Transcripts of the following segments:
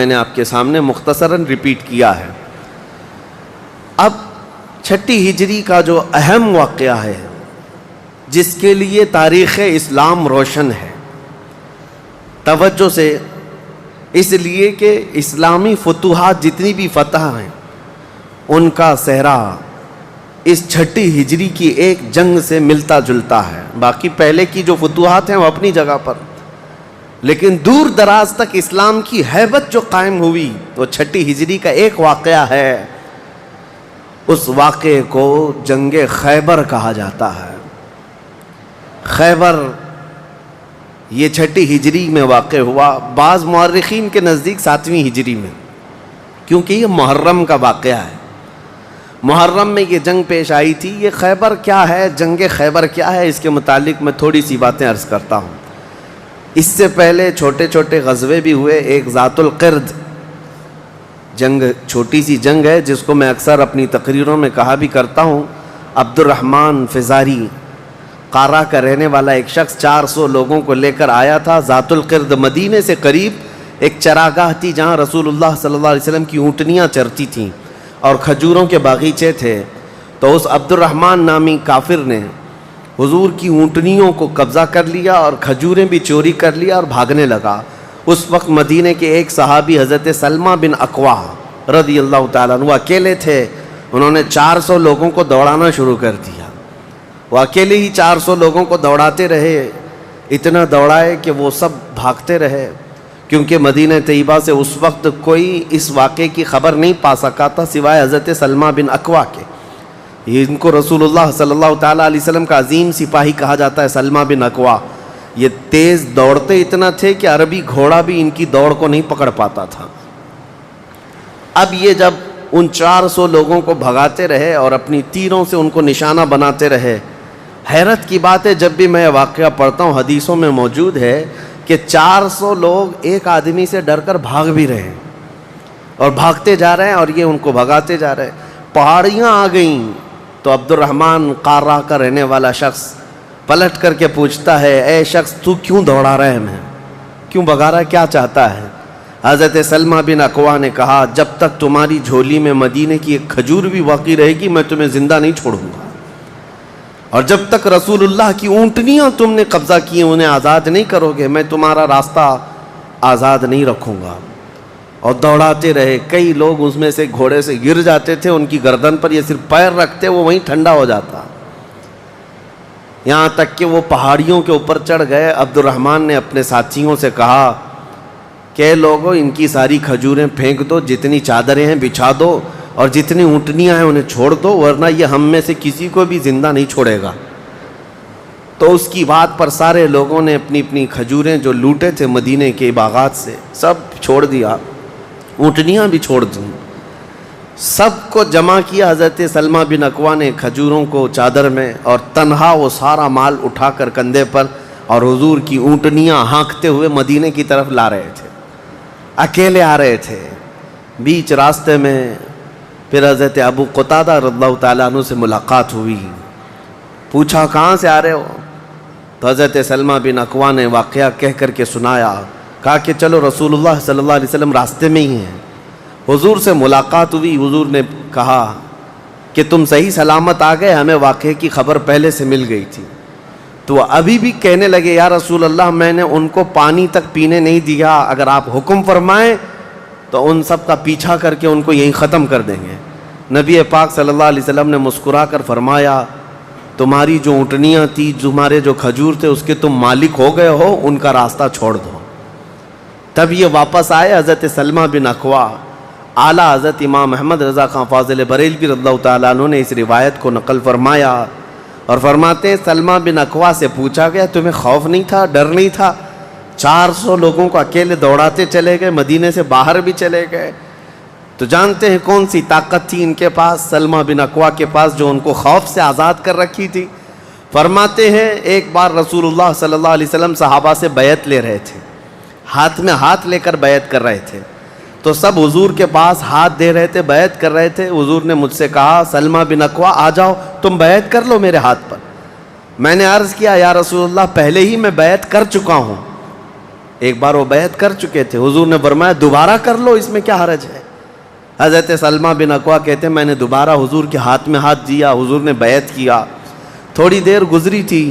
میں نے آپ کے سامنے مختصراً ریپیٹ کیا ہے۔ اب چھٹی ہجری کا جو اہم واقعہ ہے جس کے لیے تاریخ اسلام روشن ہے، توجہ سے، اس لیے کہ اسلامی فتوحات جتنی بھی فتح ہیں ان کا صحرا اس چھٹی ہجری کی ایک جنگ سے ملتا جلتا ہے۔ باقی پہلے کی جو فتوحات ہیں وہ اپنی جگہ پر، لیکن دور دراز تک اسلام کی ہیبت جو قائم ہوئی وہ چھٹی ہجری کا ایک واقعہ ہے۔ اس واقعے کو جنگ خیبر کہا جاتا ہے۔ خیبر یہ چھٹی ہجری میں واقع ہوا، بعض مورخین کے نزدیک 7ویں ہجری میں، کیونکہ یہ محرم کا واقعہ ہے۔ محرم میں یہ جنگ پیش آئی تھی۔ یہ خیبر کیا ہے، جنگ خیبر کیا ہے، اس کے متعلق میں تھوڑی سی باتیں عرض کرتا ہوں۔ اس سے پہلے چھوٹے چھوٹے غزوے بھی ہوئے۔ ایک ذات القرد جنگ، چھوٹی سی جنگ ہے جس کو میں اکثر اپنی تقریروں میں کہا بھی کرتا ہوں۔ عبد الرحمن فزاری قارہ کا رہنے والا ایک شخص 400 لوگوں کو لے کر آیا تھا ذات القرد۔ مدینے سے قریب ایک چراگاہ تھی جہاں رسول اللہ صلی اللہ علیہ وسلم کی اونٹنیاں چرتی تھیں اور کھجوروں کے باغیچے تھے۔ تو اس عبد الرحمن نامی کافر نے حضور کی اونٹنیوں کو قبضہ کر لیا اور کھجوریں بھی چوری کر لیا اور بھاگنے لگا۔ اس وقت مدینے کے ایک صحابی حضرت سلمہ بن اکوا رضی اللہ تعالیٰ عنہ اکیلے تھے۔ انہوں نے 400 لوگوں کو دوڑانا شروع کر دیا۔ وہ اکیلے ہی 400 لوگوں کو دوڑاتے رہے، اتنا دوڑائے کہ وہ سب بھاگتے رہے، کیونکہ مدینہ طیبہ سے اس وقت کوئی اس واقعے کی خبر نہیں پا سکا تھا سوائے حضرت سلمہ بن اکوا کے۔ ان کو رسول اللہ صلی اللہ تعالیٰ علیہ وسلم کا عظیم سپاہی کہا جاتا ہے، سلمہ بن اکوا۔ یہ تیز دوڑتے اتنا تھے کہ عربی گھوڑا بھی ان کی دوڑ کو نہیں پکڑ پاتا تھا۔ اب یہ جب ان 400 لوگوں کو بھگاتے رہے اور اپنی تیروں سے ان کو نشانہ بناتے رہے، حیرت کی بات ہے جب بھی میں واقعہ پڑھتا ہوں حدیثوں میں موجود ہے کہ 400 لوگ ایک آدمی سے ڈر کر بھاگ بھی رہے ہیں اور بھاگتے جا رہے ہیں اور یہ ان کو بھگاتے جا رہے ہیں۔ پہاڑیاں آ گئیں تو عبد الرحمن قارہ کا رہنے والا شخص پلٹ کر کے پوچھتا ہے، اے شخص تو کیوں دوڑا رہا ہے، ہمیں کیوں بھگا رہا ہے، کیا چاہتا ہے؟ حضرت سلمہ بن اکوا نے کہا، جب تک تمہاری جھولی میں مدینے کی ایک کھجور بھی باقی رہے گی میں تمہیں زندہ نہیں چھوڑوں گا، اور جب تک رسول اللہ کی اونٹنیاں تم نے قبضہ کی انہیں آزاد نہیں کرو گے میں تمہارا راستہ آزاد نہیں رکھوں گا۔ اور دوڑاتے رہے۔ کئی لوگ اس میں سے گھوڑے سے گر جاتے تھے، ان کی گردن پر یہ صرف پیر رکھتے وہ وہیں ٹھنڈا ہو جاتا، یہاں تک کہ وہ پہاڑیوں کے اوپر چڑھ گئے۔ عبد الرحمن نے اپنے ساتھیوں سے کہا کہ لوگوں ان کی ساری کھجوریں پھینک دو، جتنی چادریں ہیں بچھا دو اور جتنی اونٹنیاں ہیں انہیں چھوڑ دو، ورنہ یہ ہم میں سے کسی کو بھی زندہ نہیں چھوڑے گا۔ تو اس کی بات پر سارے لوگوں نے اپنی اپنی کھجوریں جو لوٹے تھے مدینے کے باغات سے سب چھوڑ دیا، اونٹنیاں بھی چھوڑ دیں، سب کو جمع کیا۔ حضرت سلمہ بن اکوا نے کھجوروں کو چادر میں اور تنہا وہ سارا مال اٹھا کر کندھے پر اور حضور کی اونٹنیاں ہانکتے ہوئے مدینے کی طرف لا رہے تھے، اکیلے آ رہے تھے۔ بیچ راستے میں پھر حضرت ابو قتادہ رضی اللہ تعالیٰ عنہ سے ملاقات ہوئی، پوچھا کہاں سے آ رہے ہو؟ تو حضرت سلمہ بن اکوا نے واقعہ کہہ کر کے سنایا، کہا کہ چلو رسول اللہ صلی اللہ علیہ وسلم راستے میں ہی ہیں۔ حضور سے ملاقات ہوئی، حضور نے کہا کہ تم صحیح سلامت آ گئے، ہمیں واقعے کی خبر پہلے سے مل گئی تھی۔ تو ابھی بھی کہنے لگے یا رسول اللہ میں نے ان کو پانی تک پینے نہیں دیا، اگر آپ حکم فرمائیں تو ان سب کا پیچھا کر کے ان کو یہیں ختم کر دیں گے۔ نبی پاک صلی اللہ علیہ وسلم نے مسکرا کر فرمایا تمہاری جو اونٹنیاں تھی، تمہارے جو کھجور تھے اس کے تم مالک ہو گئے ہو، ان کا راستہ چھوڑ دو۔ تب یہ واپس آئے۔ حضرت سلمہ بن اکوا، اعلیٰ حضرت امام احمد رضا خان فاضل بریلوی رضی اللہ تعالیٰ عنہ نے اس روایت کو نقل فرمایا اور فرماتے ہیں سلمہ بن اکوا سے پوچھا گیا تمہیں خوف نہیں تھا، ڈر نہیں تھا؟ 400 لوگوں کو اکیلے دوڑاتے چلے گئے، مدینے سے باہر بھی چلے گئے۔ تو جانتے ہیں کون سی طاقت تھی ان کے پاس، سلمہ بن اکوا کے پاس، جو ان کو خوف سے آزاد کر رکھی تھی۔ فرماتے ہیں ایک بار رسول اللہ صلی اللہ علیہ وسلم صحابہ سے بیعت لے رہے تھے، ہاتھ میں ہاتھ لے کر بیعت کر رہے تھے، تو سب حضور کے پاس ہاتھ دے رہے تھے، بیعت کر رہے تھے۔ حضور نے مجھ سے کہا سلمہ بن اکوا آ جاؤ تم بیعت کر لو میرے ہاتھ پر۔ میں نے عرض کیا یا رسول اللہ پہلے ہی میں بیعت کر چکا ہوں، ایک بار وہ بیعت کر چکے تھے، حضور نے فرمایا دوبارہ کر لو، اس میں کیا حرج ہے؟ حضرت سلمہ بن اکوع کہتے ہیں میں نے دوبارہ حضور کے ہاتھ میں ہاتھ دیا، حضور نے بیعت کیا۔ تھوڑی دیر گزری تھی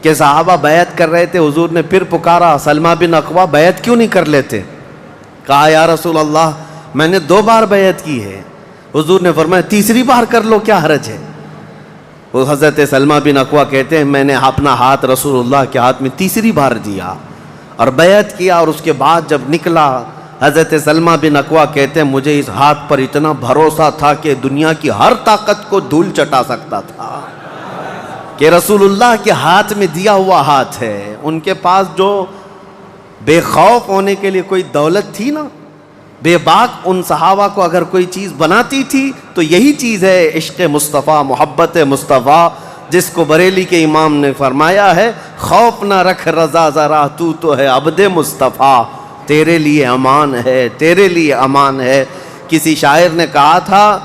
کہ صحابہ بیعت کر رہے تھے، حضور نے پھر پکارا سلمہ بن اکوع بیعت کیوں نہیں کر لیتے؟ کہا یا رسول اللہ میں نے 2 بار بیعت کی ہے۔ حضور نے فرمایا تیسری بار کر لو، کیا حرج ہے؟ وہ حضرت سلمہ بن اکوع کہتے ہیں میں نے اپنا ہاتھ رسول اللہ کے ہاتھ میں تیسری بار دیا اور بیعت کیا، اور اس کے بعد جب نکلا حضرت سلمہ بن اکوع کہتے ہیں مجھے اس ہاتھ پر اتنا بھروسہ تھا کہ دنیا کی ہر طاقت کو دھول چٹا سکتا تھا، کہ رسول اللہ کے ہاتھ میں دیا ہوا ہاتھ ہے۔ ان کے پاس جو بے خوف ہونے کے لیے کوئی دولت تھی نا، بے باک ان صحابہ کو اگر کوئی چیز بناتی تھی تو یہی چیز ہے عشق مصطفیٰ، محبت مصطفیٰ، جس کو بریلی کے امام نے فرمایا ہے خوف نہ رکھ رضا ذرا تو ہے عبد مصطفیٰ، تیرے لیے امان ہے، تیرے لیے امان ہے۔ کسی شاعر نے کہا تھا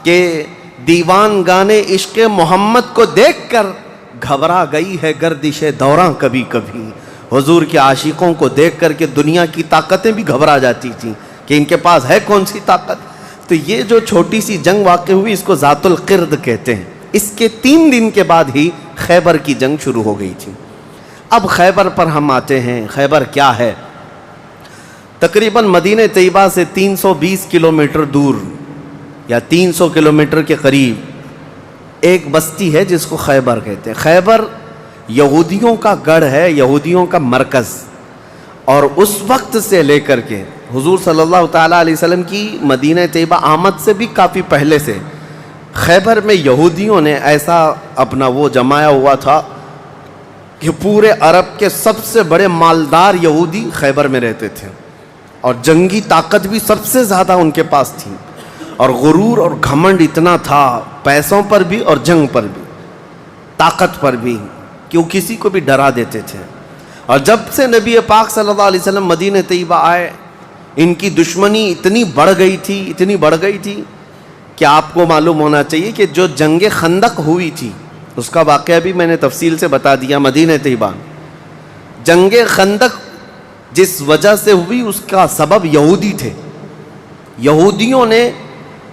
کہ دیوان گانے عشق محمد کو دیکھ کر گھبرا گئی ہے گردش دوراں کبھی کبھی۔ حضور کے عاشقوں کو دیکھ کر کے دنیا کی طاقتیں بھی گھبرا جاتی تھیں کہ ان کے پاس ہے کون سی طاقت۔ تو یہ جو چھوٹی سی جنگ واقع ہوئی اس کو ذات القرد کہتے ہیں۔ اس کے 3 دن کے بعد ہی خیبر کی جنگ شروع ہو گئی تھی۔ اب خیبر پر ہم آتے ہیں۔ خیبر کیا ہے؟ تقریباً مدینہ طیبہ سے 320 کلومیٹر دور یا 300 کلومیٹر کے قریب ایک بستی ہے جس کو خیبر کہتے ہیں۔ خیبر یہودیوں کا گڑھ ہے، یہودیوں کا مرکز، اور اس وقت سے لے کر کے حضور صلی اللہ تعالیٰ علیہ وسلم کی مدینہ طیبہ آمد سے بھی کافی پہلے سے خیبر میں یہودیوں نے ایسا اپنا وہ جمایا ہوا تھا کہ پورے عرب کے سب سے بڑے مالدار یہودی خیبر میں رہتے تھے، اور جنگی طاقت بھی سب سے زیادہ ان کے پاس تھی، اور غرور اور گھمنڈ اتنا تھا، پیسوں پر بھی اور جنگ پر بھی، طاقت پر بھی، کہ وہ کسی کو بھی ڈرا دیتے تھے۔ اور جب سے نبی پاک صلی اللہ علیہ وسلم مدینہ طیبہ آئے ان کی دشمنی اتنی بڑھ گئی تھی کہ آپ کو معلوم ہونا چاہیے کہ جو جنگ خندق ہوئی تھی اس کا واقعہ بھی میں نے تفصیل سے بتا دیا۔ مدینہ طیبہ جنگ خندق جس وجہ سے ہوئی اس کا سبب یہودی تھے۔ یہودیوں نے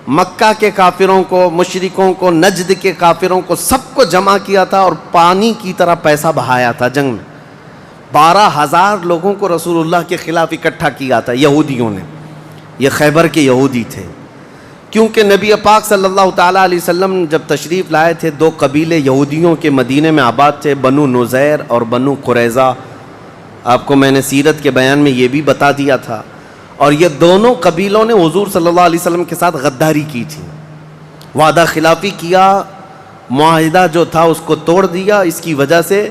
مکہ کے کافروں کو، مشرکوں کو، نجد کے کافروں کو سب کو جمع کیا تھا اور پانی کی طرح پیسہ بہایا تھا جنگ میں۔ 12,000 لوگوں کو رسول اللہ کے خلاف اکٹھا کیا تھا یہودیوں نے۔ یہ خیبر کے یہودی تھے، کیونکہ نبی پاک صلی اللہ تعالیٰ علیہ وسلم جب تشریف لائے تھے 2 قبیلے یہودیوں کے مدینے میں آباد تھے، بنو نذیر اور بنو قریظہ۔ آپ کو میں نے سیرت کے بیان میں یہ بھی بتا دیا تھا، اور یہ دونوں قبیلوں نے حضور صلی اللہ علیہ وسلم کے ساتھ غداری کی تھی، وعدہ خلافی کیا، معاہدہ جو تھا اس کو توڑ دیا۔ اس کی وجہ سے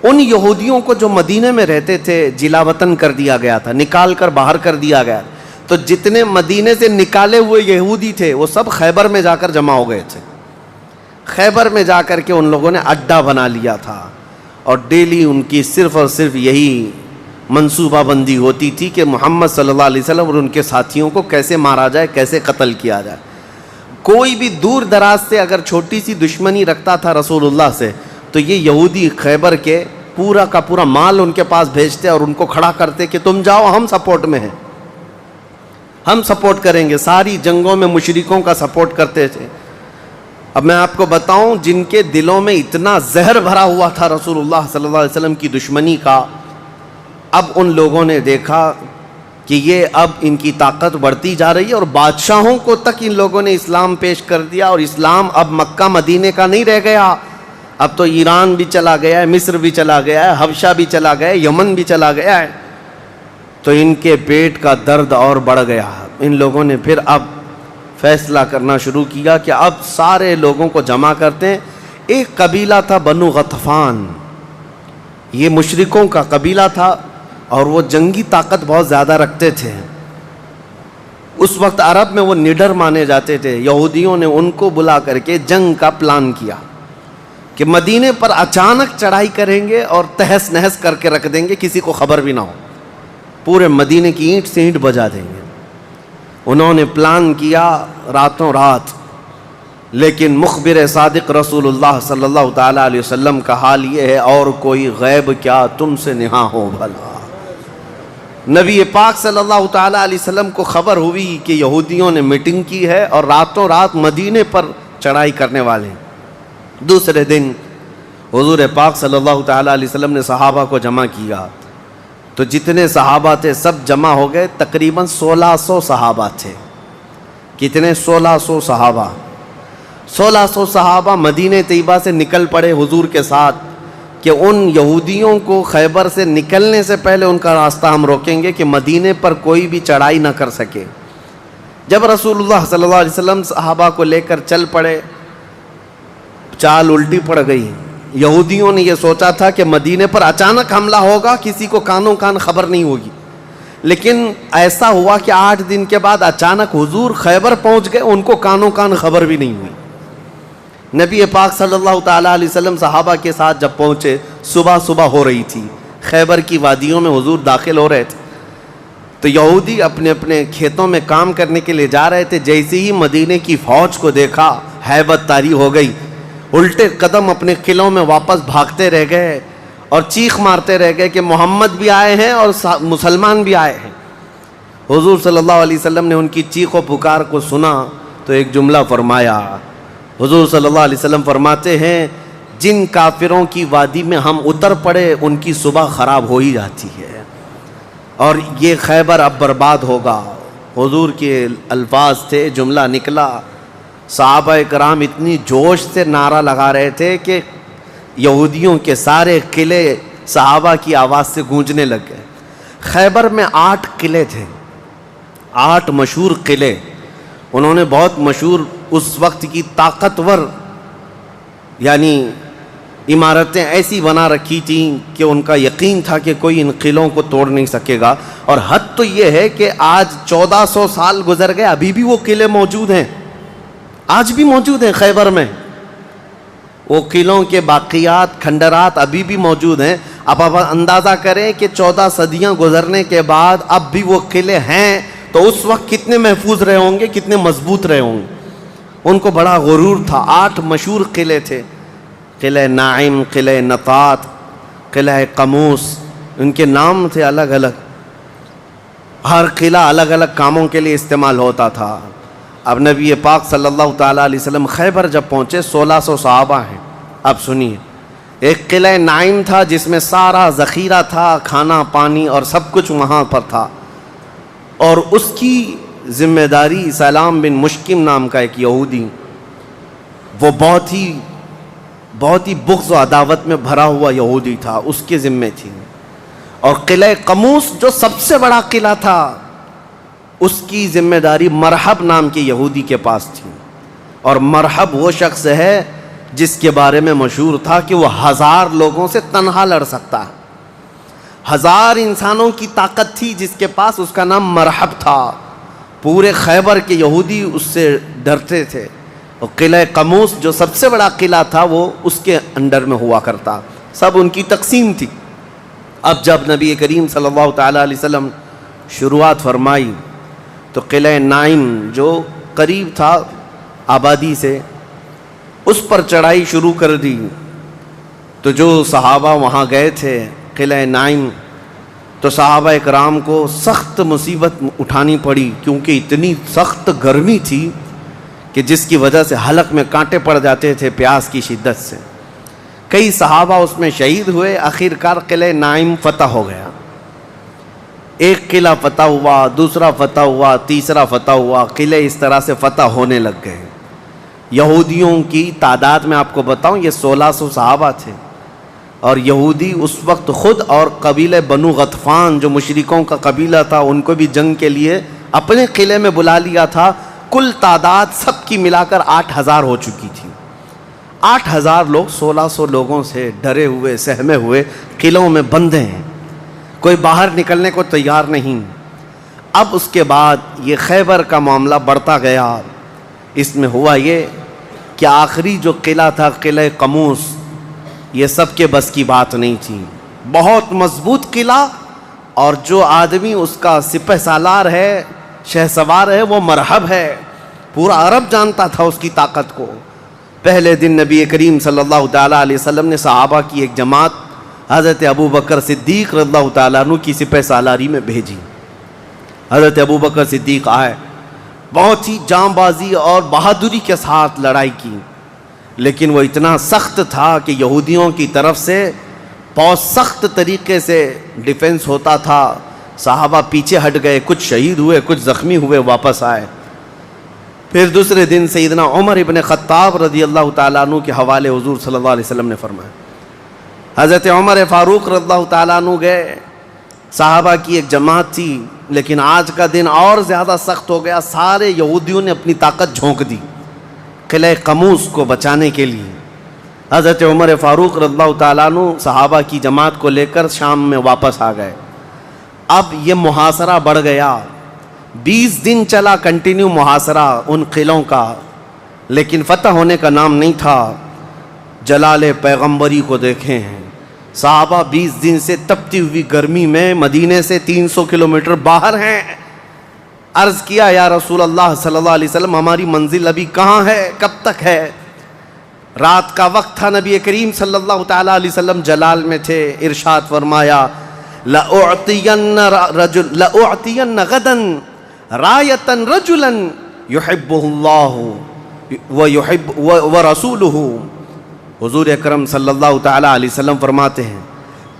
ان یہودیوں کو جو مدینے میں رہتے تھے جلا وطن کر دیا گیا تھا، نکال کر باہر کر دیا گیا۔ تو جتنے مدینے سے نکالے ہوئے یہودی تھے وہ سب خیبر میں جا کر جمع ہو گئے تھے۔ خیبر میں جا کر کے ان لوگوں نے اڈا بنا لیا تھا، اور ڈیلی ان کی صرف اور صرف یہی منصوبہ بندی ہوتی تھی کہ محمد صلی اللہ علیہ وسلم اور ان کے ساتھیوں کو کیسے مارا جائے، کیسے قتل کیا جائے۔ کوئی بھی دور دراز سے اگر چھوٹی سی دشمنی رکھتا تھا رسول اللہ سے تو یہ یہودی خیبر کے پورا کا پورا مال ان کے پاس بھیجتے اور ان کو کھڑا کرتے کہ تم جاؤ، ہم سپورٹ میں ہیں، ہم سپورٹ کریں گے۔ ساری جنگوں میں مشرکوں کا سپورٹ کرتے تھے۔ اب میں آپ کو بتاؤں جن کے دلوں میں اتنا زہر بھرا ہوا تھا رسول اللہ صلی اللہ علیہ وسلم کی دشمنی کا، اب ان لوگوں نے دیکھا کہ یہ اب ان کی طاقت بڑھتی جا رہی ہے، اور بادشاہوں کو تک ان لوگوں نے اسلام پیش کر دیا، اور اسلام اب مکہ مدینے کا نہیں رہ گیا، اب تو ایران بھی چلا گیا ہے، مصر بھی چلا گیا ہے، حبشہ بھی چلا گیا ہے، یمن بھی چلا گیا ہے۔ تو ان کے پیٹ کا درد اور بڑھ گیا۔ ان لوگوں نے پھر اب فیصلہ کرنا شروع کیا کہ اب سارے لوگوں کو جمع کرتے ہیں۔ ایک قبیلہ تھا بنو غطفان، یہ مشرکوں کا قبیلہ تھا، اور وہ جنگی طاقت بہت زیادہ رکھتے تھے۔ اس وقت عرب میں وہ نڈر مانے جاتے تھے۔ یہودیوں نے ان کو بلا کر کے جنگ کا پلان کیا کہ مدینے پر اچانک چڑھائی کریں گے اور تہس نہس کر کے رکھ دیں گے، کسی کو خبر بھی نہ ہو، پورے مدینے کی اینٹ سے اینٹ بجا دیں گے۔ انہوں نے پلان کیا راتوں رات، لیکن مخبر صادق رسول اللہ صلی اللہ تعالیٰ علیہ وسلم کا حال یہ ہے، اور کوئی غیب کیا تم سے نہا ہو بھلا۔ نبی پاک صلی اللہ تعالیٰ علیہ وسلم کو خبر ہوئی کہ یہودیوں نے میٹنگ کی ہے اور راتوں رات مدینے پر چڑھائی کرنے والے ہیں۔ دوسرے دن حضور پاک صلی اللہ تعالیٰ علیہ وسلم نے صحابہ کو جمع کیا، تو جتنے صحابہ تھے سب جمع ہو گئے، تقریباً 1600 صحابہ تھے۔ کتنے؟ 1600 صحابہ۔ 1600 صحابہ مدینہ طیبہ سے نکل پڑے حضور کے ساتھ کہ ان یہودیوں کو خیبر سے نکلنے سے پہلے ان کا راستہ ہم روکیں گے کہ مدینے پر کوئی بھی چڑھائی نہ کر سکے۔ جب رسول اللہ صلی اللہ علیہ وسلم صحابہ کو لے کر چل پڑے، چال الٹی پڑ گئی۔ یہودیوں نے یہ سوچا تھا کہ مدینے پر اچانک حملہ ہوگا، کسی کو کانوں کان خبر نہیں ہوگی، لیکن ایسا ہوا کہ 8 دن کے بعد اچانک حضور خیبر پہنچ گئے، ان کو کانوں کان خبر بھی نہیں ہوئی۔ نبی پاک صلی اللہ تعالیٰ علیہ وسلم صحابہ کے ساتھ جب پہنچے، صبح ہو رہی تھی، خیبر کی وادیوں میں حضور داخل ہو رہے تھے، تو یہودی اپنے اپنے کھیتوں میں کام کرنے کے لیے جا رہے تھے۔ جیسے ہی مدینے کی فوج کو دیکھا، ہیبت طاری ہو گئی، الٹے قدم اپنے قلعوں میں واپس بھاگتے رہ گئے اور چیخ مارتے رہ گئے کہ محمد بھی آئے ہیں اور مسلمان بھی آئے ہیں۔ حضور صلی اللہ علیہ وسلم نے ان کی چیخ و پکار کو سنا تو ایک جملہ فرمایا۔ حضور صلی اللہ علیہ وسلم فرماتے ہیں، جن کافروں کی وادی میں ہم اتر پڑے ان کی صبح خراب ہو ہی جاتی ہے، اور یہ خیبر اب برباد ہوگا۔ حضور کے الفاظ تھے، جملہ نکلا۔ صحابہ کرام اتنی جوش سے نعرہ لگا رہے تھے کہ یہودیوں کے سارے قلعے صحابہ کی آواز سے گونجنے لگ گئے۔ خیبر میں 8 قلعے تھے، 8 مشہور قلعے۔ انہوں نے بہت مشہور اس وقت کی طاقتور یعنی عمارتیں ایسی بنا رکھی تھیں کہ ان کا یقین تھا کہ کوئی ان قلعوں کو توڑ نہیں سکے گا۔ اور حد تو یہ ہے کہ آج 1400 سال گزر گئے، ابھی بھی وہ قلعے موجود ہیں، آج بھی موجود ہیں خیبر میں۔ وہ قلعوں کے باقیات، کھنڈرات ابھی بھی موجود ہیں۔ اب آپ اندازہ کریں کہ 14 صدیاں گزرنے کے بعد اب بھی وہ قلعے ہیں، تو اس وقت کتنے محفوظ رہے ہوں گے، کتنے مضبوط رہے ہوں گے۔ ان کو بڑا غرور تھا۔ 8 مشہور قلعے تھے، قلعہ نائم، قلعہ نطات، قلعہ قموس، ان کے نام تھے الگ الگ۔ ہر قلعہ الگ الگ کاموں کے لیے استعمال ہوتا تھا۔ اب نبی پاک صلی اللہ تعالیٰ علیہ وسلم خیبر جب پہنچے، 1600 صحابہ ہیں۔ اب سنیے، ایک قلعہ نائم تھا جس میں سارا ذخیرہ تھا، کھانا پانی اور سب کچھ وہاں پر تھا، اور اس کی ذمہ داری سلام بن مشکم نام کا ایک یہودی، وہ بہت ہی بغض و عداوت میں بھرا ہوا یہودی تھا، اس کے ذمہ تھی۔ اور قلعہ قموس جو سب سے بڑا قلعہ تھا، اس کی ذمہ داری مرحب نام کے یہودی کے پاس تھی۔ اور مرحب وہ شخص ہے جس کے بارے میں مشہور تھا کہ وہ 1000 لوگوں سے تنہا لڑ سکتا ہے۔ 1000 انسانوں کی طاقت تھی جس کے پاس، اس کا نام مرحب تھا۔ پورے خیبر کے یہودی اس سے ڈرتے تھے۔ اور قلعہ قموس جو سب سے بڑا قلعہ تھا، وہ اس کے انڈر میں ہوا کرتا، سب ان کی تقسیم تھی۔ اب جب نبی کریم صلی اللہ تعالیٰ علیہ وسلم شروعات فرمائی تو قلعہ نائم جو قریب تھا آبادی سے، اس پر چڑھائی شروع کر دی۔ تو جو صحابہ وہاں گئے تھے قلعہ نائم، تو صحابہ اکرام کو سخت مصیبت اٹھانی پڑی، کیونکہ اتنی سخت گرمی تھی کہ جس کی وجہ سے حلق میں کانٹے پڑ جاتے تھے پیاس کی شدت سے۔ کئی صحابہ اس میں شہید ہوئے۔ آخر کار قلعہ نائم فتح ہو گیا۔ ایک قلعہ فتح ہوا، دوسرا فتح ہوا، تیسرا فتح ہوا، قلعے اس طرح سے فتح ہونے لگ گئے۔ یہودیوں کی تعداد میں آپ کو بتاؤں، یہ 1600 صحابہ تھے، اور یہودی اس وقت خود اور قبیلہ بنو غطفان جو مشرکوں کا قبیلہ تھا، ان کو بھی جنگ کے لیے اپنے قلعے میں بلا لیا تھا۔ کل تعداد سب کی ملا کر 8000 ہو چکی تھی۔ 8000 لوگ 1600 لوگوں سے ڈرے ہوئے، سہمے ہوئے قلعوں میں بندے ہیں، کوئی باہر نکلنے کو تیار نہیں۔ اب اس کے بعد یہ خیبر کا معاملہ بڑھتا گیا۔ اس میں ہوا یہ کہ آخری جو قلعہ تھا قلعہ قموس، یہ سب کے بس کی بات نہیں تھی۔ بہت مضبوط قلعہ، اور جو آدمی اس کا سپہ سالار ہے، شہ سوار ہے، وہ مرحب ہے۔ پورا عرب جانتا تھا اس کی طاقت کو۔ پہلے دن نبی کریم صلی اللہ تعالیٰ علیہ وسلم نے صحابہ کی ایک جماعت حضرت ابو بکر صدیق رضی اللہ تعالیٰ عنہ کی سپہ سالاری میں بھیجی۔ حضرت ابو بکر صدیق آئے، بہت ہی جان بازی اور بہادری کے ساتھ لڑائی کی، لیکن وہ اتنا سخت تھا کہ یہودیوں کی طرف سے بہت سخت طریقے سے ڈیفنس ہوتا تھا۔ صحابہ پیچھے ہٹ گئے، کچھ شہید ہوئے، کچھ زخمی ہوئے، واپس آئے۔ پھر دوسرے دن سیدنا عمر ابن خطاب رضی اللہ تعالیٰ عنہ کے حوالے حضور صلی اللہ علیہ وسلم نے فرمایا۔ حضرت عمر فاروق رضی اللہ تعالیٰ عنہ گئے، صحابہ کی ایک جماعت تھی، لیکن آج کا دن اور زیادہ سخت ہو گیا، سارے یہودیوں نے اپنی طاقت جھونک دی قلعہ قموس کو بچانے کے لیے۔ حضرت عمر فاروق رضی اللہ تعالیٰ عنہ صحابہ کی جماعت کو لے کر شام میں واپس آ گئے۔ اب یہ محاصرہ بڑھ گیا، 20 دن چلا کنٹینیو محاصرہ ان قلعوں کا، لیکن فتح ہونے کا نام نہیں تھا۔ جلال پیغمبری کو دیکھیں ہیں، صحابہ 20 دن سے تپتی ہوئی گرمی میں مدینے سے 300 کلومیٹر باہر ہیں۔ عرض کیا یا رسول اللہ صلی اللہ علیہ وسلم، ہماری منزل ابھی کہاں ہے، کب تک ہے؟ رات کا وقت تھا، نبی کریم صلی اللہ تعالیٰ علیہ وسلم جلال میں تھے۔ ارشاد فرمایا لَأُعْطِيَنَّ غَدًا رَایَةً رَجُلًا يُحِبُّهُ اللَّهُ وَرَسُولُهُ۔ حضور اکرم صلی اللہ تعالیٰ علیہ وسلم فرماتے ہیں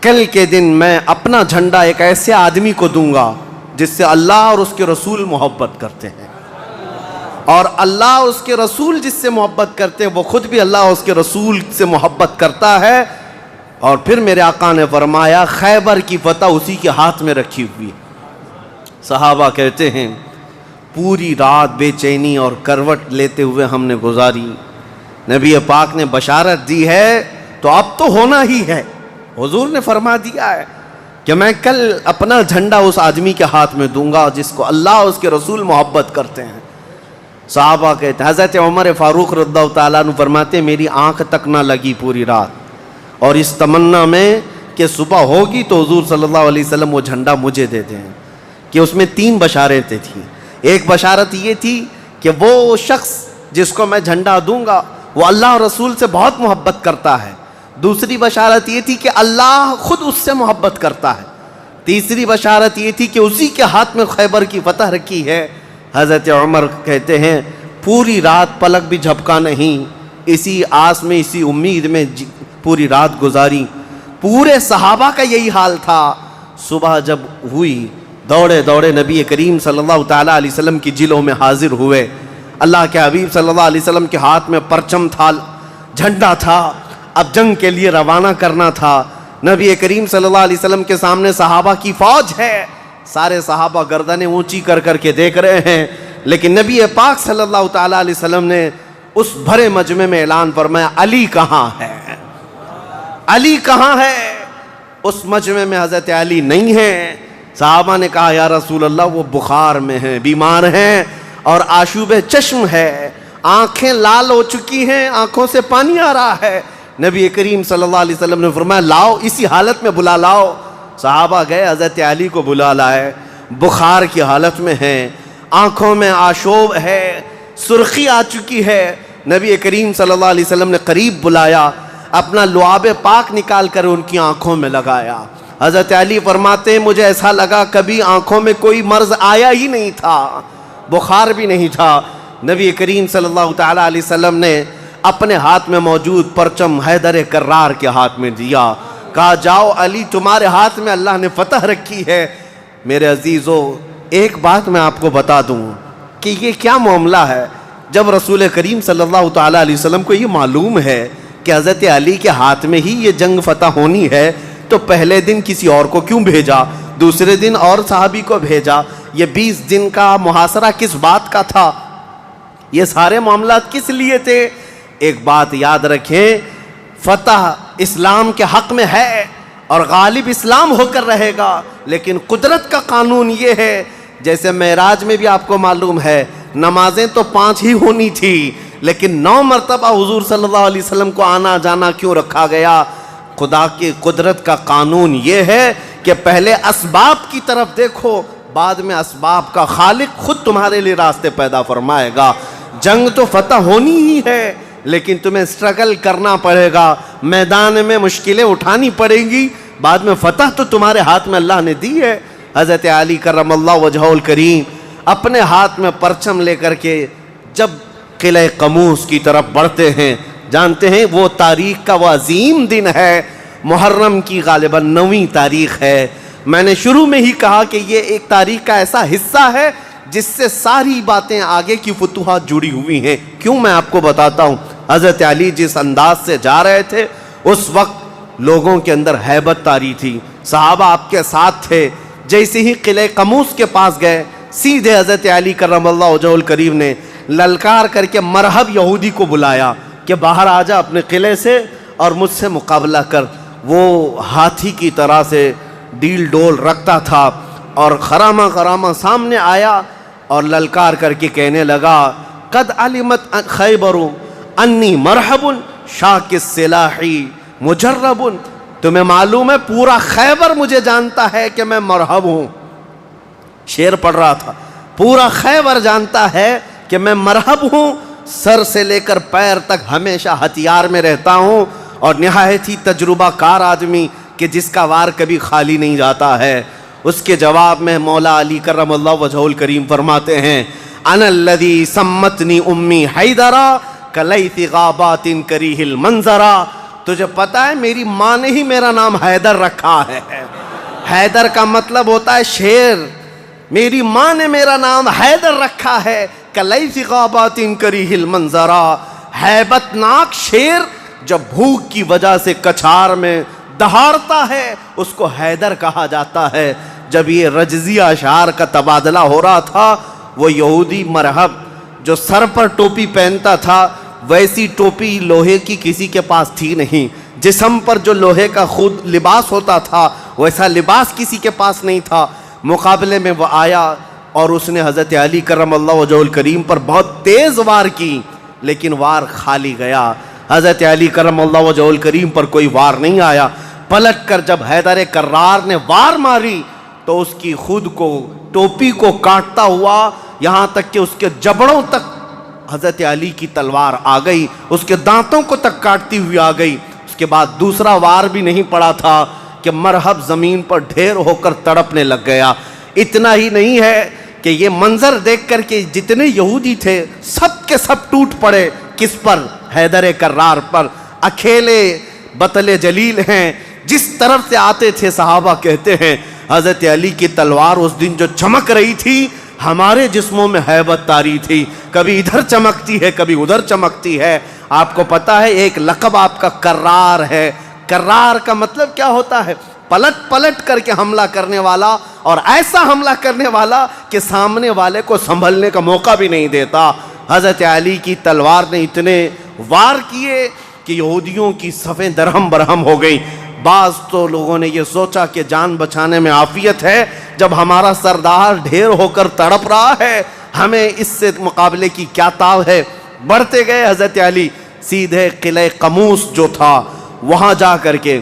کل کے دن میں اپنا جھنڈا ایک ایسے آدمی کو دوں گا جس سے اللہ اور اس کے رسول محبت کرتے ہیں، اور اللہ اور اس کے رسول جس سے محبت کرتے ہیں وہ خود بھی اللہ اور اس کے رسول سے محبت کرتا ہے۔ اور پھر میرے آقا نے فرمایا خیبر کی فتح اسی کے ہاتھ میں رکھی ہوئی۔ صحابہ کہتے ہیں پوری رات بے چینی اور کروٹ لیتے ہوئے ہم نے گزاری۔ نبی پاک نے بشارت دی ہے تو اب تو ہونا ہی ہے۔ حضور نے فرما دیا ہے کہ میں کل اپنا جھنڈا اس آدمی کے ہاتھ میں دوں گا جس کو اللہ اور اس کے رسول محبت کرتے ہیں۔ صحابہ کہتے ہیں حضرت عمر فاروق رضی اللہ تعالیٰ عنہ فرماتے ہیں میری آنکھ تک نہ لگی پوری رات، اور اس تمنا میں کہ صبح ہوگی تو حضور صلی اللہ علیہ وسلم وہ جھنڈا مجھے دے دیں، کہ اس میں 3 بشارتیں تھیں۔ ایک بشارت یہ تھی کہ وہ شخص جس کو میں جھنڈا دوں گا وہ اللہ اور رسول سے بہت محبت کرتا ہے۔ دوسری بشارت یہ تھی کہ اللہ خود اس سے محبت کرتا ہے۔ تیسری بشارت یہ تھی کہ اسی کے ہاتھ میں خیبر کی فتح رکھی ہے۔ حضرت عمر کہتے ہیں پوری رات پلک بھی جھپکا نہیں، اسی آس میں، اسی امید میں پوری رات گزاری۔ پورے صحابہ کا یہی حال تھا۔ صبح جب ہوئی دوڑے دوڑے نبی کریم صلی اللہ تعالیٰ علیہ وسلم کی جلوں میں حاضر ہوئے۔ اللہ کے حبیب صلی اللہ علیہ وسلم کے ہاتھ میں پرچم تھا، جھنڈا تھا، اب جنگ کے لیے روانہ کرنا تھا۔ نبی کریم صلی اللہ علیہ وسلم کے سامنے صحابہ کی فوج ہے، سارے صحابہ گردنیں اونچی کر کر کے دیکھ رہے ہیں، لیکن نبی پاک صلی اللہ تعالیٰ علیہ وسلم نے اس بھرے مجمع میں اعلان فرمایا علی کہاں ہے، علی کہاں ہے؟ اس مجمع میں حضرت علی نہیں ہیں۔ صحابہ نے کہا یا رسول اللہ وہ بخار میں ہیں، بیمار ہیں اور آشوب چشم ہے، آنکھیں لال ہو چکی ہیں، آنکھوں سے پانی آ رہا ہے۔ نبی کریم صلی اللہ علیہ وسلم نے فرمایا لاؤ، اسی حالت میں بلا لاؤ۔ صحابہ گئے، حضرت علی کو بلا لائے، بخار کی حالت میں ہیں، آنکھوں میں آشوب ہے، سرخی آ چکی ہے۔ نبی کریم صلی اللہ علیہ وسلم نے قریب بلایا، اپنا لعاب پاک نکال کر ان کی آنکھوں میں لگایا۔ حضرت علی فرماتے ہیں مجھے ایسا لگا کبھی آنکھوں میں کوئی مرض آیا ہی نہیں تھا، بخار بھی نہیں تھا۔ نبی کریم صلی اللہ تعالیٰ علیہ وسلم نے اپنے ہاتھ میں موجود پرچم حیدر کرار کے ہاتھ میں دیا، کہا جاؤ علی تمہارے ہاتھ میں اللہ نے فتح رکھی ہے۔ میرے عزیزو ایک بات میں آپ کو بتا دوں کہ یہ کیا معاملہ ہے، جب رسول کریم صلی اللہ تعالیٰ علیہ وسلم کو یہ معلوم ہے کہ حضرت علی کے ہاتھ میں ہی یہ جنگ فتح ہونی ہے تو پہلے دن کسی اور کو کیوں بھیجا، دوسرے دن اور صحابی کو بھیجا؟ یہ 20 دن کا محاصرہ کس بات کا تھا؟ یہ سارے معاملات کس لیے تھے؟ ایک بات یاد رکھیں، فتح اسلام کے حق میں ہے اور غالب اسلام ہو کر رہے گا، لیکن قدرت کا قانون یہ ہے، جیسے معراج میں بھی آپ کو معلوم ہے نمازیں تو 5 ہی ہونی تھی، لیکن 9 مرتبہ حضور صلی اللہ علیہ وسلم کو آنا جانا کیوں رکھا گیا؟ خدا کی قدرت کا قانون یہ ہے کہ پہلے اسباب کی طرف دیکھو، بعد میں اسباب کا خالق خود تمہارے لیے راستے پیدا فرمائے گا۔ جنگ تو فتح ہونی ہی ہے، لیکن تمہیں اسٹرگل کرنا پڑے گا, میدان میں مشکلیں اٹھانی پڑیں گی, بعد میں فتح تو تمہارے ہاتھ میں اللہ نے دی ہے. حضرت علی کرم اللہ وجہہ الکریم اپنے ہاتھ میں پرچم لے کر کے جب قلعہ قموس کی طرف بڑھتے ہیں, جانتے ہیں وہ تاریخ کا وہ عظیم دن ہے, محرم کی غالباً 9ویں تاریخ ہے. میں نے شروع میں ہی کہا کہ یہ ایک تاریخ کا ایسا حصہ ہے جس سے ساری باتیں آگے کی فتوحات جڑی ہوئی ہیں. کیوں, میں آپ کو بتاتا ہوں. حضرت علی جس انداز سے جا رہے تھے اس وقت لوگوں کے اندر ہیبت طاری تھی, صحابہ آپ کے ساتھ تھے. جیسے ہی قلعہ قموس کے پاس گئے, سیدھے حضرت علی کرم اللہ وجہہ الکریم نے للکار کر کے مرحب یہودی کو بلایا کہ باہر آ جا اپنے قلعے سے اور مجھ سے مقابلہ کر. وہ ہاتھی کی طرح سے ڈیل ڈول رکھتا تھا اور خرامہ خرامہ سامنے آیا اور للکار کر کے کہنے لگا, قد علمت خیبر انی مرحب شاک السلاحی مجرب. تمہیں معلوم ہے پورا خیبر مجھے جانتا ہے کہ میں مرحب ہوں. شعر پڑھ رہا تھا, پورا خیبر جانتا ہے کہ میں مرحب ہوں, سر سے لے کر پیر تک ہمیشہ ہتھیار میں رہتا ہوں, اور نہایت ہی تجربہ کار آدمی کہ جس کا وار کبھی خالی نہیں جاتا ہے. اس کے جواب میں مولا علی کرم اللہ وجہہ الکریم فرماتے ہیں, انا الذی سمتنی امی حیدرا کلیث غابات کریہ المنظرا. تجھے پتہ ہے میری ماں نے ہی میرا نام حیدر رکھا ہے. حیدر کا مطلب ہوتا ہے شیر. میری ماں نے میرا نام حیدر رکھا ہے, کلیث غابات کریہ المنظرا, ہیبت ناک شیر جب بھوک کی وجہ سے کچھار میں دہاڑتا ہے اس کو حیدر کہا جاتا ہے. جب یہ رجزی اشعار کا تبادلہ ہو رہا تھا, وہ یہودی مرحب جو سر پر ٹوپی پہنتا تھا ویسی ٹوپی لوہے کی کسی کے پاس تھی نہیں, جسم پر جو لوہے کا خود لباس ہوتا تھا ویسا لباس کسی کے پاس نہیں تھا. مقابلے میں وہ آیا اور اس نے حضرت علی کرم اللہ وجہہ الکریم پر بہت تیز وار کی, لیکن وار خالی گیا. حضرت علی کرم اللہ وجہہ الکریم پر کوئی وار نہیں آیا. پلٹ کر جب حیدر کرار نے وار ماری تو اس کی خود کو ٹوپی کو کاٹتا ہوا یہاں تک کہ اس کے جبڑوں تک حضرت علی کی تلوار آ گئی, اس کے دانتوں کو تک کاٹتی ہوئی آ گئی. اس کے بعد دوسرا وار بھی نہیں پڑا تھا کہ مرحب زمین پر ڈھیر ہو کر تڑپنے لگ گیا. اتنا ہی نہیں ہے کہ یہ منظر دیکھ کر کے جتنے یہودی تھے سب کے سب ٹوٹ پڑے. کس پر؟ حیدر کرار پر. اکیلے بطل جلیل ہیں, جس طرف سے آتے تھے صحابہ کہتے ہیں حضرت علی کی تلوار اس دن جو چمک رہی تھی ہمارے جسموں میں ہیبت طاری تھی, کبھی ادھر چمکتی ہے کبھی ادھر چمکتی ہے. آپ کو پتا ہے ایک لقب آپ کا کرار ہے. کرار کا مطلب کیا ہوتا ہے؟ پلٹ پلٹ کر کے حملہ کرنے والا, اور ایسا حملہ کرنے والا کہ سامنے والے کو سنبھلنے کا موقع بھی نہیں دیتا. حضرت علی کی تلوار نے اتنے وار کیے کہ یہودیوں کی صفیں درہم برہم ہو گئیں. بعض تو لوگوں نے یہ سوچا کہ جان بچانے میں عافیت ہے, جب ہمارا سردار ڈھیر ہو کر تڑپ رہا ہے ہمیں اس سے مقابلے کی کیا تاب ہے. بڑھتے گئے حضرت علی, سیدھے قلعہ قموس جو تھا وہاں جا کر کے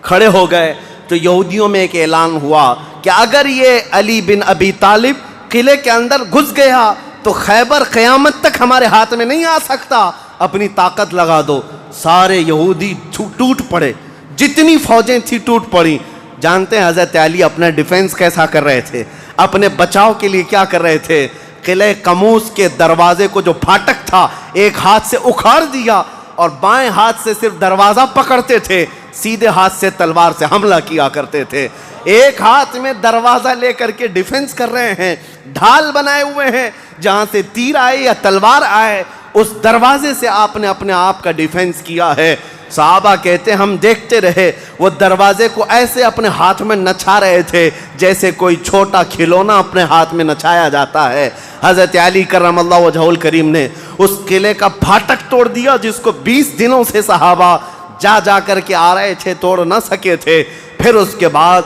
کھڑے ہو گئے تو یہودیوں میں ایک اعلان ہوا کہ اگر یہ علی بن ابی طالب قلعے کے اندر گھس گیا تو خیبر قیامت تک ہمارے ہاتھ میں نہیں آ سکتا, اپنی طاقت لگا دو. سارے یہودی ٹوٹ پڑے, جتنی فوجیں تھی ٹوٹ پڑی. جانتے ہیں حضرت علی اپنا ڈیفنس کیسا کر رہے تھے, اپنے بچاؤ کے لیے کیا کر رہے تھے؟ قلعہ قموس کے دروازے کو جو پھاٹک تھا ایک ہاتھ سے اکھاڑ دیا اور بائیں ہاتھ سے صرف دروازہ پکڑتے تھے, سیدھے ہاتھ سے تلوار سے حملہ کیا کرتے تھے. ایک ہاتھ میں دروازہ لے کر کے ڈیفنس کر رہے ہیں, ڈھال بنائے ہوئے ہیں, جہاں سے تیر آئے یا تلوار آئے اس دروازے سے آپ نے اپنے آپ کا ڈیفنس کیا ہے. صحابہ کہتے ہیں ہم دیکھتے رہے, وہ دروازے کو ایسے اپنے ہاتھ میں نچا رہے تھے جیسے کوئی چھوٹا کھلونا اپنے ہاتھ میں نچایا جاتا ہے. حضرت علی کرم اللہ وجہہ الکریم نے اس قلعے کا پھاٹک توڑ دیا جس کو 20 دنوں سے صحابہ جا کر کے آ رہے تھے, توڑ نہ سکے تھے. پھر اس کے بعد